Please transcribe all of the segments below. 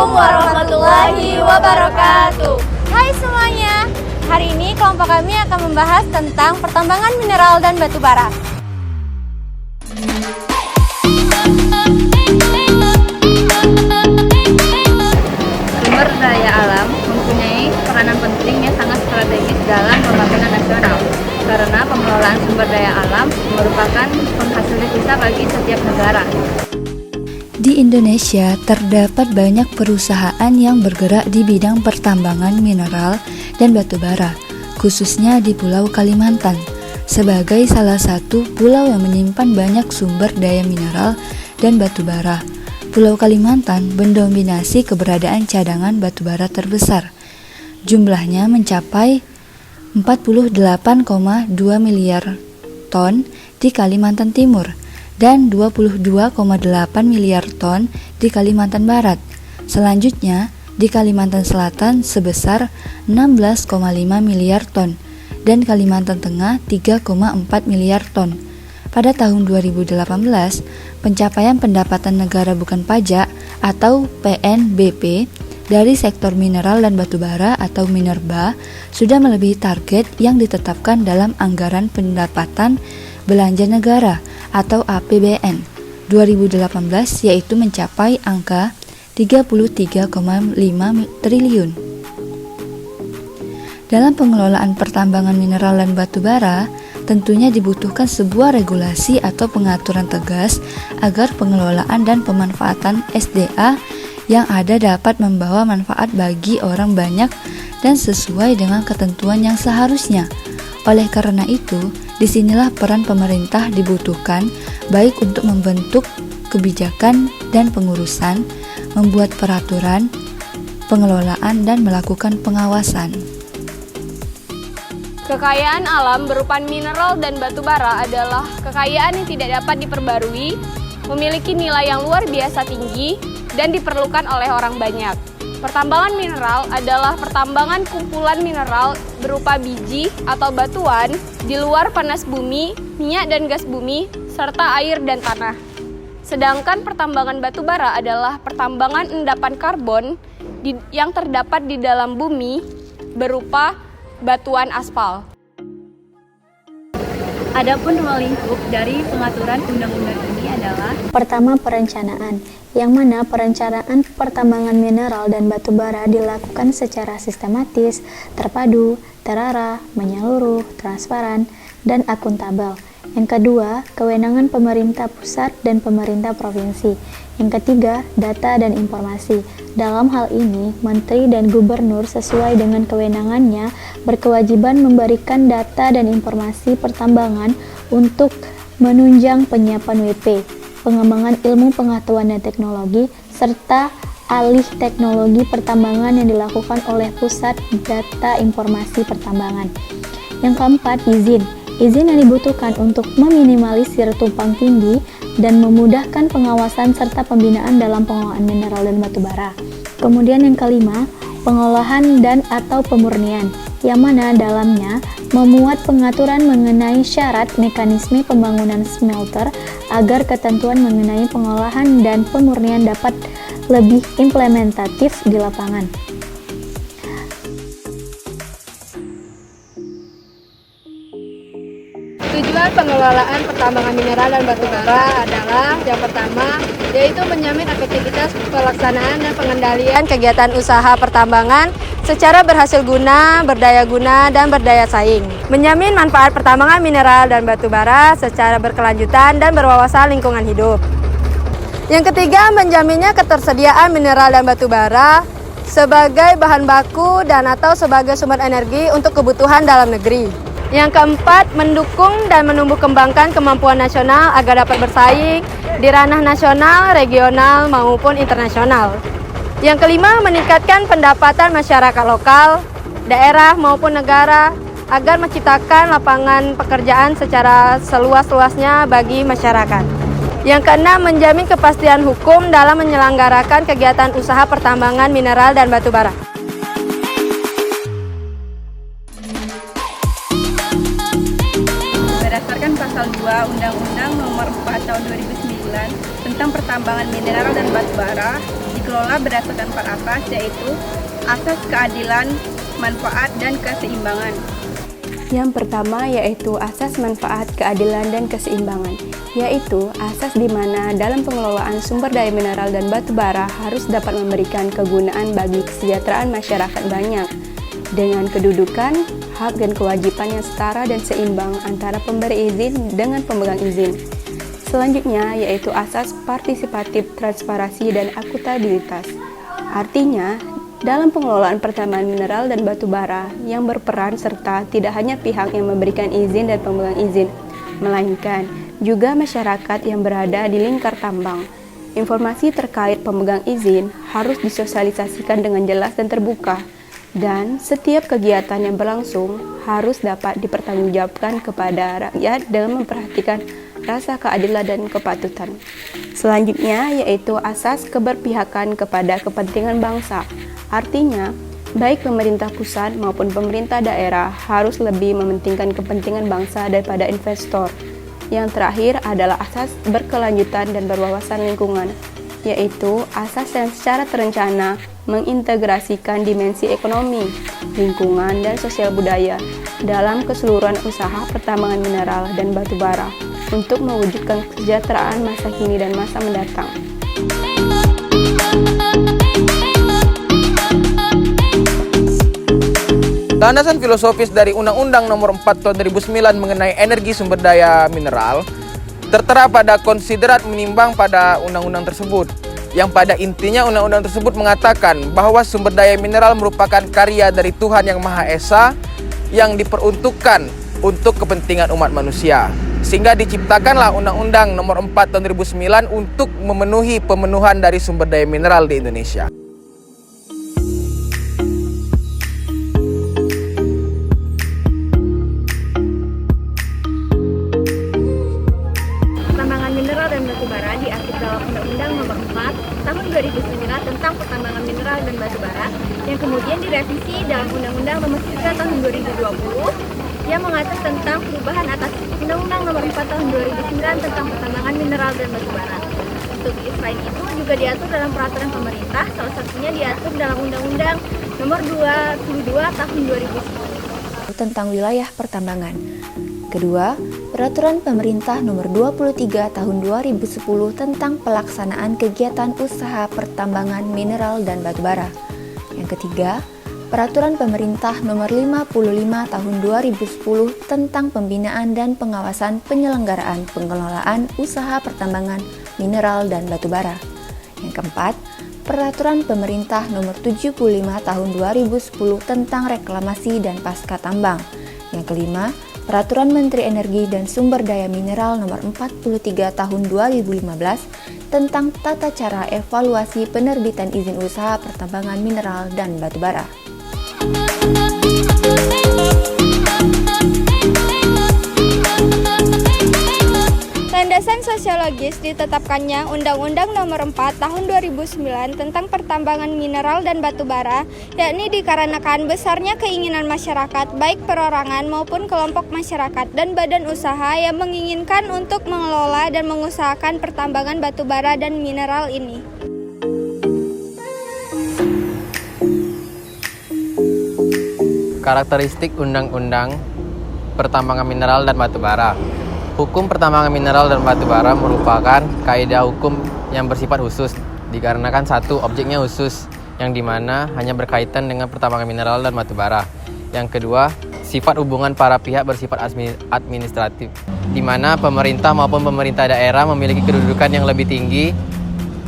Assalamualaikum warahmatullahi wabarakatuh. Hai semuanya, hari ini kelompok kami akan membahas tentang pertambangan mineral dan batu bara. Sumber daya alam mempunyai peranan penting yang sangat strategis dalam pembangunan nasional, karena pengelolaan sumber daya alam merupakan penghasil devisa bagi setiap negara. Di Indonesia, terdapat banyak perusahaan yang bergerak di bidang pertambangan mineral dan batu bara, khususnya di Pulau Kalimantan, sebagai salah satu pulau yang menyimpan banyak sumber daya mineral dan batu bara. Pulau Kalimantan mendominasi keberadaan cadangan batu bara terbesar. Jumlahnya mencapai 48,2 miliar ton di Kalimantan Timur dan 22,8 miliar ton di Kalimantan Barat. Selanjutnya, di Kalimantan Selatan sebesar 16,5 miliar ton dan Kalimantan Tengah 3,4 miliar ton. Pada tahun 2018, pencapaian pendapatan negara bukan pajak atau PNBP dari sektor mineral dan batu bara atau Minerba sudah melebihi target yang ditetapkan dalam Anggaran Pendapatan Belanja Negara atau APBN 2018, yaitu mencapai angka 33,5 triliun. Dalam pengelolaan pertambangan mineral dan batu bara, tentunya dibutuhkan sebuah regulasi atau pengaturan tegas agar pengelolaan dan pemanfaatan SDA yang ada dapat membawa manfaat bagi orang banyak dan sesuai dengan ketentuan yang seharusnya. Oleh karena itu, disinilah peran pemerintah dibutuhkan, baik untuk membentuk kebijakan dan pengurusan, membuat peraturan, pengelolaan, dan melakukan pengawasan. Kekayaan alam berupa mineral dan batu bara adalah kekayaan yang tidak dapat diperbarui, memiliki nilai yang luar biasa tinggi, dan diperlukan oleh orang banyak. Pertambangan mineral adalah pertambangan kumpulan mineral berupa biji atau batuan di luar panas bumi, minyak dan gas bumi, serta air dan tanah. Sedangkan pertambangan batu bara adalah pertambangan endapan karbon yang terdapat di dalam bumi berupa batuan aspal. Adapun ruang lingkup dari pengaturan undang-undang ini adalah: pertama, perencanaan, yang mana perencanaan pertambangan mineral dan batu bara dilakukan secara sistematis, terpadu, terarah, menyeluruh, transparan, dan akuntabel. Yang kedua, kewenangan pemerintah pusat dan pemerintah provinsi. Yang ketiga, data dan informasi. Dalam hal ini, menteri dan gubernur sesuai dengan kewenangannya berkewajiban memberikan data dan informasi pertambangan untuk menunjang penyiapan WP, pengembangan ilmu pengetahuan dan teknologi, serta alih teknologi pertambangan yang dilakukan oleh Pusat Data Informasi Pertambangan. Yang keempat, izin. Izin yang dibutuhkan untuk meminimalisir tumpang tindih dan memudahkan pengawasan serta pembinaan dalam pengelolaan mineral dan batu bara. Kemudian yang kelima, pengolahan dan atau pemurnian, yang mana dalamnya memuat pengaturan mengenai syarat mekanisme pembangunan smelter agar ketentuan mengenai pengolahan dan pemurnian dapat lebih implementatif di lapangan. Tujuan pengelolaan pertambangan mineral dan batu bara adalah yang pertama, yaitu menjamin efektivitas pelaksanaan dan pengendalian kegiatan usaha pertambangan secara berhasil guna, berdaya guna, dan berdaya saing. Menjamin manfaat pertambangan mineral dan batu bara secara berkelanjutan dan berwawasan lingkungan hidup. Yang ketiga, menjaminnya ketersediaan mineral dan batu bara sebagai bahan baku dan atau sebagai sumber energi untuk kebutuhan dalam negeri. Yang keempat, mendukung dan menumbuh kembangkan kemampuan nasional agar dapat bersaing di ranah nasional, regional, maupun internasional. Yang kelima, meningkatkan pendapatan masyarakat lokal, daerah, maupun negara agar menciptakan lapangan pekerjaan secara seluas-luasnya bagi masyarakat. Yang keenam, menjamin kepastian hukum dalam menyelenggarakan kegiatan usaha pertambangan mineral dan batu bara. Berdasarkan pasal 2 Undang-Undang Nomor 4 Tahun 2009 tentang pertambangan mineral dan batu bara, dikelola berdasarkan 4 asas, yaitu asas keadilan, manfaat, dan keseimbangan. Yang pertama yaitu asas manfaat, keadilan, dan keseimbangan, yaitu asas di mana dalam pengelolaan sumber daya mineral dan batu bara harus dapat memberikan kegunaan bagi kesejahteraan masyarakat banyak, dengan kedudukan, hak, dan kewajiban yang setara dan seimbang antara pemberi izin dengan pemegang izin. Selanjutnya yaitu asas partisipatif, transparansi, dan akuntabilitas. Artinya, dalam pengelolaan pertambangan mineral dan batu bara yang berperan serta tidak hanya pihak yang memberikan izin dan pemegang izin, melainkan juga masyarakat yang berada di lingkar tambang. Informasi terkait pemegang izin harus disosialisasikan dengan jelas dan terbuka, dan setiap kegiatan yang berlangsung harus dapat dipertanggungjawabkan kepada rakyat dengan memperhatikan rasa keadilan dan kepatutan. Selanjutnya yaitu asas keberpihakan kepada kepentingan bangsa. Artinya, baik pemerintah pusat maupun pemerintah daerah harus lebih mementingkan kepentingan bangsa daripada investor. Yang terakhir adalah asas berkelanjutan dan berwawasan lingkungan, yaitu asas yang secara terencana mengintegrasikan dimensi ekonomi, lingkungan, dan sosial budaya dalam keseluruhan usaha pertambangan mineral dan batu bara untuk mewujudkan kesejahteraan masa kini dan masa mendatang. Landasan filosofis dari Undang-Undang Nomor 4 Tahun 2009 mengenai energi sumber daya mineral tertera pada konsiderat menimbang pada undang-undang tersebut, yang pada intinya undang-undang tersebut mengatakan bahwa sumber daya mineral merupakan karya dari Tuhan Yang Maha Esa yang diperuntukkan untuk kepentingan umat manusia. Sehingga diciptakanlah Undang-Undang Nomor 4 Tahun 2009 untuk memenuhi pemenuhan dari sumber daya mineral di Indonesia. Pertambangan mineral dan batu bara diatur dalam Undang-Undang Nomor 4 Tahun 2009 tentang pertambangan mineral dan batu bara yang kemudian direvisi dalam Undang-Undang Nomor 3 Tahun 2020 yang mengatur tentang perubahan atas Undang-Undang Nomor 4 Tahun 2009 tentang pertambangan mineral dan batu bara. Untuk selain itu juga diatur dalam peraturan pemerintah, salah satunya diatur dalam Undang-Undang Nomor 22 Tahun 2010 tentang wilayah pertambangan. Kedua, Peraturan Pemerintah Nomor 23 Tahun 2010 tentang pelaksanaan kegiatan usaha pertambangan mineral dan batu bara. Yang ketiga, Peraturan Pemerintah Nomor 55 Tahun 2010 tentang pembinaan dan pengawasan penyelenggaraan pengelolaan usaha pertambangan mineral dan batu bara. Yang keempat, Peraturan Pemerintah Nomor 75 Tahun 2010 tentang reklamasi dan pasca tambang. Yang kelima, Peraturan Menteri Energi dan Sumber Daya Mineral Nomor 43 Tahun 2015 tentang tata cara evaluasi penerbitan izin usaha pertambangan mineral dan batu bara. Landasan sosiologis ditetapkannya Undang-Undang Nomor 4 Tahun 2009 tentang pertambangan mineral dan batu bara, yakni dikarenakan besarnya keinginan masyarakat, baik perorangan maupun kelompok masyarakat dan badan usaha yang menginginkan untuk mengelola dan mengusahakan pertambangan batu bara dan mineral ini. Karakteristik Undang-Undang Pertambangan Mineral dan Batu Bara. Hukum pertambangan mineral dan batu bara merupakan kaidah hukum yang bersifat khusus, dikarenakan satu, objeknya khusus, yang dimana hanya berkaitan dengan pertambangan mineral dan batu bara. Yang kedua, sifat hubungan para pihak bersifat administratif, di mana pemerintah maupun pemerintah daerah memiliki kedudukan yang lebih tinggi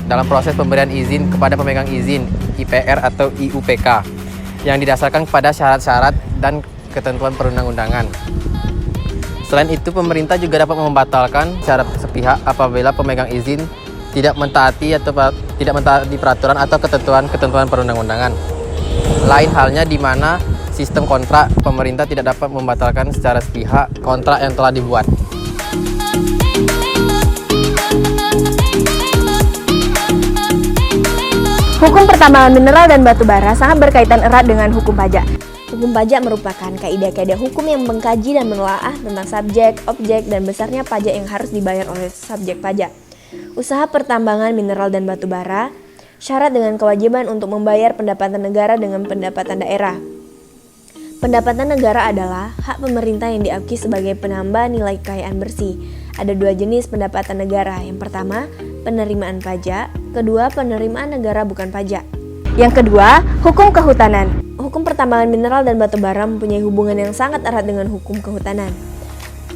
dalam proses pemberian izin kepada pemegang izin IPR atau IUPK, yang didasarkan kepada syarat-syarat dan ketentuan perundang-undangan. Selain itu, pemerintah juga dapat membatalkan secara sepihak apabila pemegang izin tidak mentaati peraturan atau ketentuan perundang-undangan. Lain halnya di mana sistem kontrak, pemerintah tidak dapat membatalkan secara sepihak kontrak yang telah dibuat. Hukum pertambangan mineral dan batu bara sangat berkaitan erat dengan hukum pajak. Hukum pajak merupakan kaidah-kaidah hukum yang mengkaji dan menelaah tentang subjek, objek, dan besarnya pajak yang harus dibayar oleh subjek pajak. Usaha pertambangan mineral dan batu bara Syarat dengan kewajiban untuk membayar pendapatan negara dengan pendapatan daerah. Pendapatan negara adalah hak pemerintah yang diakui sebagai penambah nilai kekayaan bersih. Ada dua jenis pendapatan negara. Yang pertama, penerimaan pajak. Kedua, penerimaan negara bukan pajak. Yang kedua, hukum kehutanan. Hukum pertambangan mineral dan batu bara mempunyai hubungan yang sangat erat dengan hukum kehutanan.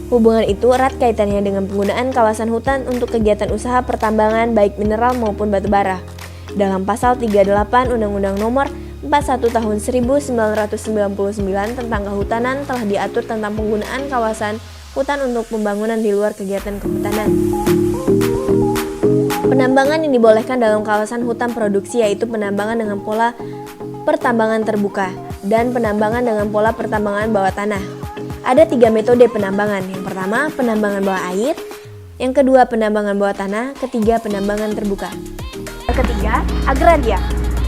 Hubungan itu erat kaitannya dengan penggunaan kawasan hutan untuk kegiatan usaha pertambangan baik mineral maupun batu bara. Dalam pasal 38 Undang-Undang Nomor 41 Tahun 1999 tentang kehutanan telah diatur tentang penggunaan kawasan hutan untuk pembangunan di luar kegiatan kehutanan. Penambangan yang dibolehkan dalam kawasan hutan produksi yaitu penambangan dengan pola pertambangan terbuka dan penambangan dengan pola pertambangan bawah tanah. Ada 3 metode penambangan. Yang pertama, penambangan bawah air. Yang kedua, penambangan bawah tanah. Ketiga, penambangan terbuka. Yang ketiga, agraria.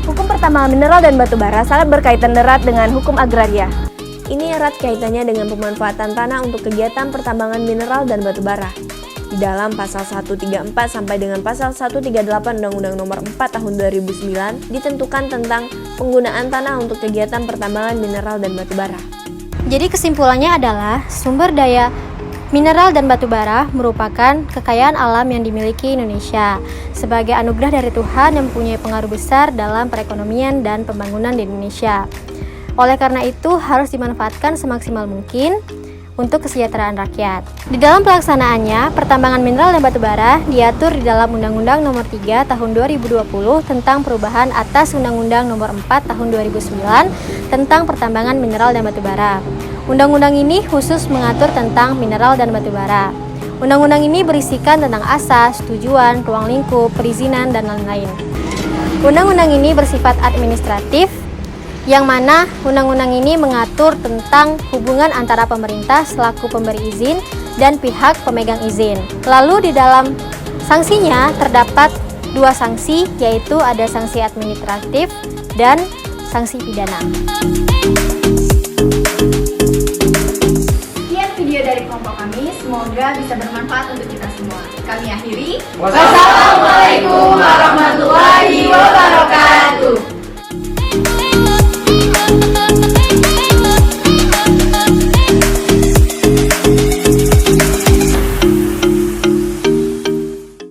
Hukum pertambangan mineral dan batu bara sangat berkaitan erat dengan hukum agraria. Ini erat kaitannya dengan pemanfaatan tanah untuk kegiatan pertambangan mineral dan batu bara. Di dalam pasal 134 sampai dengan pasal 138 Undang-Undang Nomor 4 Tahun 2009 ditentukan tentang penggunaan tanah untuk kegiatan pertambangan mineral dan batu bara. Jadi kesimpulannya adalah sumber daya mineral dan batu bara merupakan kekayaan alam yang dimiliki Indonesia sebagai anugerah dari Tuhan yang mempunyai pengaruh besar dalam perekonomian dan pembangunan di Indonesia. Oleh karena itu harus dimanfaatkan semaksimal mungkin untuk kesejahteraan rakyat. Di dalam pelaksanaannya, pertambangan mineral dan batu bara diatur di dalam Undang-Undang Nomor 3 Tahun 2020 tentang perubahan atas Undang-Undang Nomor 4 Tahun 2009 tentang pertambangan mineral dan batu bara. Undang-undang ini khusus mengatur tentang mineral dan batu bara. Undang-undang ini berisikan tentang asas, tujuan, ruang lingkup, perizinan, dan lain-lain. Undang-undang ini bersifat administratif, yang mana undang-undang ini mengatur tentang hubungan antara pemerintah selaku pemberi izin dan pihak pemegang izin. Lalu di dalam sanksinya terdapat 2 sanksi, yaitu ada sanksi administratif dan sanksi pidana. Sekian video dari kelompok kami, semoga bisa bermanfaat untuk kita semua. Kami akhiri. Wassalamualaikum warahmatullahi wabarakatuh.